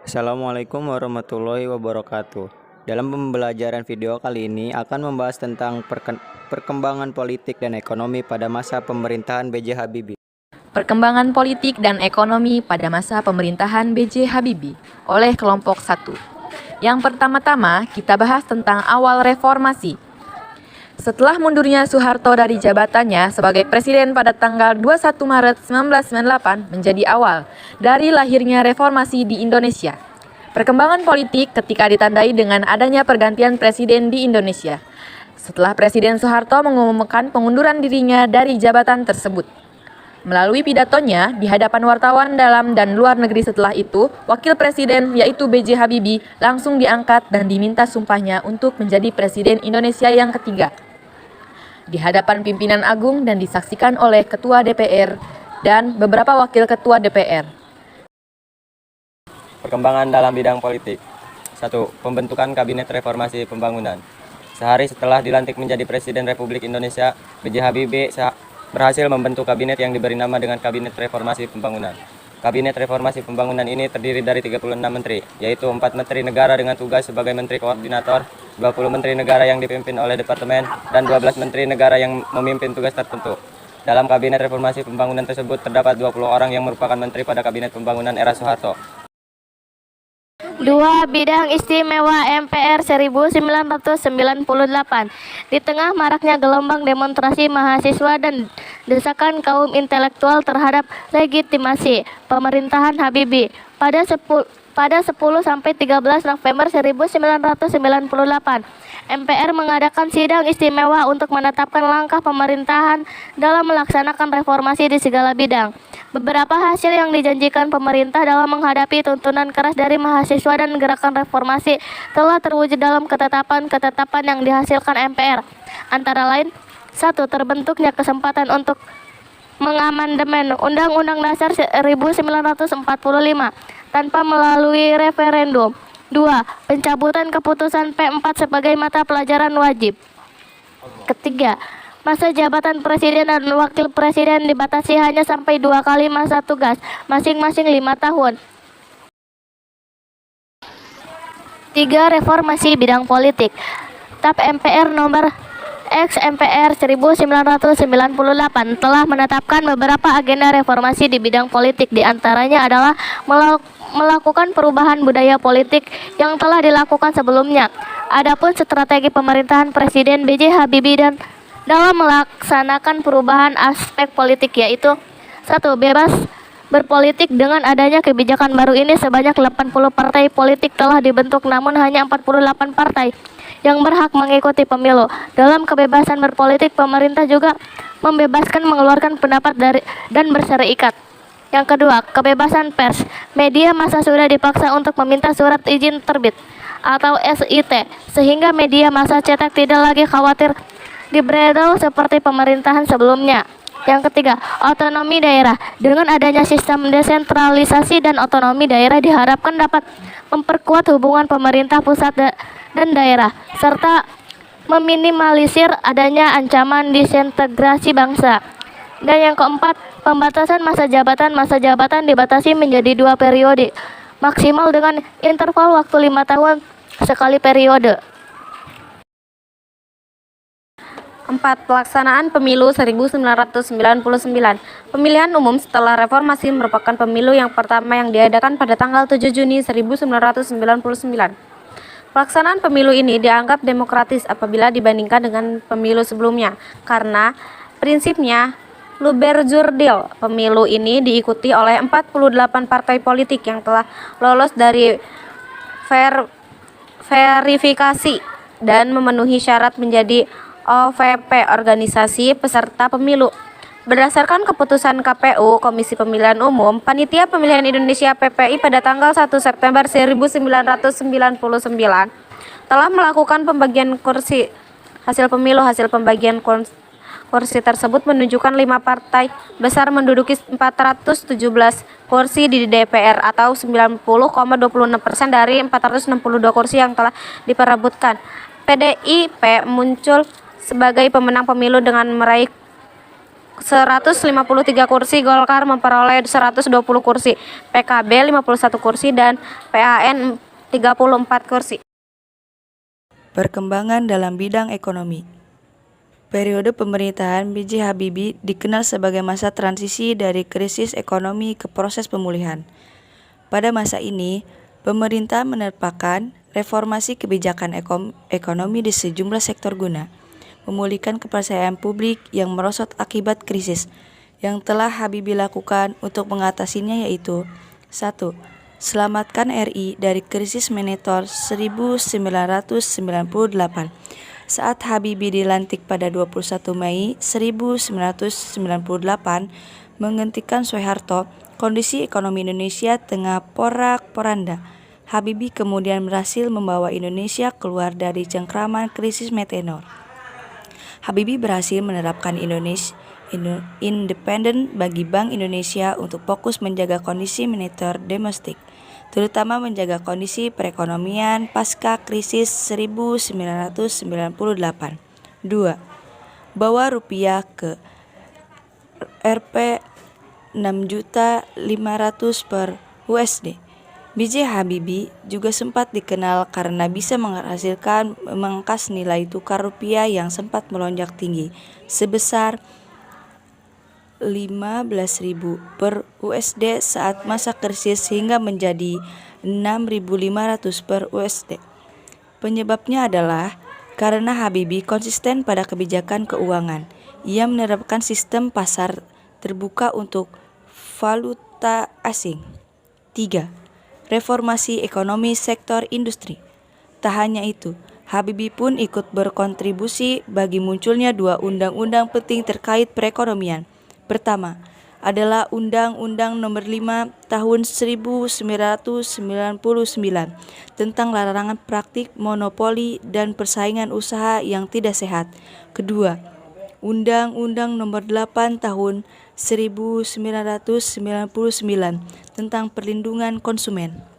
Assalamualaikum warahmatullahi wabarakatuh. Dalam pembelajaran video kali ini akan membahas tentang perkembangan politik dan ekonomi pada masa pemerintahan B.J. Habibie. Perkembangan politik dan ekonomi pada masa pemerintahan B.J. Habibie oleh kelompok 1. Yang pertama-tama kita bahas tentang awal reformasi. Setelah mundurnya Soeharto dari jabatannya sebagai presiden pada tanggal 21 Maret 1998 menjadi awal dari lahirnya reformasi di Indonesia. Perkembangan politik ketika ditandai dengan adanya pergantian presiden di Indonesia. Setelah Presiden Soeharto mengumumkan pengunduran dirinya dari jabatan tersebut. Melalui pidatonya di hadapan wartawan dalam dan luar negeri setelah itu, Wakil Presiden yaitu B.J. Habibie langsung diangkat dan diminta sumpahnya untuk menjadi Presiden Indonesia yang ketiga. Di hadapan pimpinan agung dan disaksikan oleh Ketua DPR dan beberapa Wakil Ketua DPR. Perkembangan dalam bidang politik. 1. Pembentukan Kabinet Reformasi Pembangunan. Sehari setelah dilantik menjadi Presiden Republik Indonesia, B.J. Habibie berhasil membentuk kabinet yang diberi nama dengan Kabinet Reformasi Pembangunan. Kabinet Reformasi Pembangunan ini terdiri dari 36 menteri, yaitu 4 menteri negara dengan tugas sebagai menteri koordinator, 20 menteri negara yang dipimpin oleh departemen, dan 12 menteri negara yang memimpin tugas tertentu. Dalam Kabinet Reformasi Pembangunan tersebut terdapat 20 orang yang merupakan menteri pada Kabinet Pembangunan era Soeharto. 2. Bidang istimewa MPR 1998. Di tengah maraknya gelombang demonstrasi mahasiswa dan desakan kaum intelektual terhadap legitimasi pemerintahan Habibie pada 10-13 November 1998, MPR mengadakan sidang istimewa untuk menetapkan langkah pemerintahan dalam melaksanakan reformasi di segala bidang. Beberapa hasil yang dijanjikan pemerintah dalam menghadapi tuntunan keras dari mahasiswa dan gerakan reformasi telah terwujud dalam ketetapan-ketetapan yang dihasilkan MPR. Antara lain, 1. Terbentuknya kesempatan untuk mengamandemen Undang-Undang Dasar 1945 tanpa melalui referendum. 2. Pencabutan keputusan P4 sebagai mata pelajaran wajib. Ketiga, masa jabatan presiden dan wakil presiden dibatasi hanya sampai 2 kali masa tugas, masing-masing 5 tahun. 3. Reformasi bidang politik. TAP MPR nomor X MPR 1998 telah menetapkan beberapa agenda reformasi di bidang politik. Di antaranya adalah melakukan perubahan budaya politik yang telah dilakukan sebelumnya. Adapun strategi pemerintahan Presiden B.J. Habibie dan dalam melaksanakan perubahan aspek politik yaitu 1. Bebas berpolitik. Dengan adanya kebijakan baru ini sebanyak 80 partai politik telah dibentuk, namun hanya 48 partai yang berhak mengikuti pemilu. Dalam kebebasan berpolitik, pemerintah juga membebaskan mengeluarkan pendapat dan berserikat. Yang kedua, kebebasan pers. Media massa sudah dipaksa untuk meminta surat izin terbit atau SIT, sehingga media massa cetak tidak lagi khawatir dibredel seperti pemerintahan sebelumnya. Yang ketiga, otonomi daerah. Dengan adanya sistem desentralisasi dan otonomi daerah diharapkan dapat memperkuat hubungan pemerintah pusat dan daerah, serta meminimalisir adanya ancaman disintegrasi bangsa. Dan yang keempat, pembatasan masa jabatan. Masa jabatan dibatasi menjadi 2 periode, maksimal dengan interval waktu 5 tahun sekali periode. 4. Pelaksanaan Pemilu 1999. Pemilihan umum setelah reformasi merupakan pemilu yang pertama yang diadakan pada tanggal 7 Juni 1999. Pelaksanaan pemilu ini dianggap demokratis apabila dibandingkan dengan pemilu sebelumnya, karena prinsipnya luber-jurdil. Pemilu ini diikuti oleh 48 partai politik yang telah lolos dari verifikasi dan memenuhi syarat menjadi OVP, organisasi peserta pemilu. Berdasarkan keputusan KPU, Komisi Pemilihan Umum, Panitia Pemilihan Indonesia PPI pada tanggal 1 September 1999 telah melakukan pembagian kursi. Hasil pemilu, hasil pembagian kursi tersebut menunjukkan 5 partai besar menduduki 417 kursi di DPR atau 90,26% dari 462 kursi yang telah diperebutkan. PDIP muncul sebagai pemenang pemilu dengan meraih 153 kursi, Golkar memperoleh 120 kursi, PKB 51 kursi, dan PAN 34 kursi. Perkembangan dalam bidang ekonomi. Periode pemerintahan B.J. Habibie dikenal sebagai masa transisi dari krisis ekonomi ke proses pemulihan. Pada masa ini, pemerintah menerapkan reformasi kebijakan ekonomi di sejumlah sektor guna memulihkan kepercayaan publik yang merosot akibat krisis. Yang telah Habibie lakukan untuk mengatasinya yaitu 1. Selamatkan RI dari krisis moneter 1998. Saat Habibie dilantik pada 21 Mei 1998 menggantikan Soeharto, kondisi ekonomi Indonesia tengah porak-poranda. Habibie kemudian berhasil membawa Indonesia keluar dari cengkraman krisis moneter. Habibie berhasil menerapkan independen bagi Bank Indonesia untuk fokus menjaga kondisi moneter domestik, terutama menjaga kondisi perekonomian pasca krisis 1998. 2. Bawa rupiah ke Rp 6.500.000 per USD. B.J. Habibie juga sempat dikenal karena bisa menghasilkan memangkas nilai tukar rupiah yang sempat melonjak tinggi sebesar 15.000 per USD saat masa krisis hingga menjadi 6.500 per USD. Penyebabnya adalah karena Habibie konsisten pada kebijakan keuangan. Ia menerapkan sistem pasar terbuka untuk valuta asing. 3. Reformasi ekonomi sektor industri. Tak hanya itu, Habibie pun ikut berkontribusi bagi munculnya dua undang-undang penting terkait perekonomian. Pertama adalah Undang-Undang Nomor 5 Tahun 1999 tentang larangan praktik monopoli dan persaingan usaha yang tidak sehat. Kedua, Undang-Undang Nomor 8 Tahun 1999 tentang perlindungan konsumen.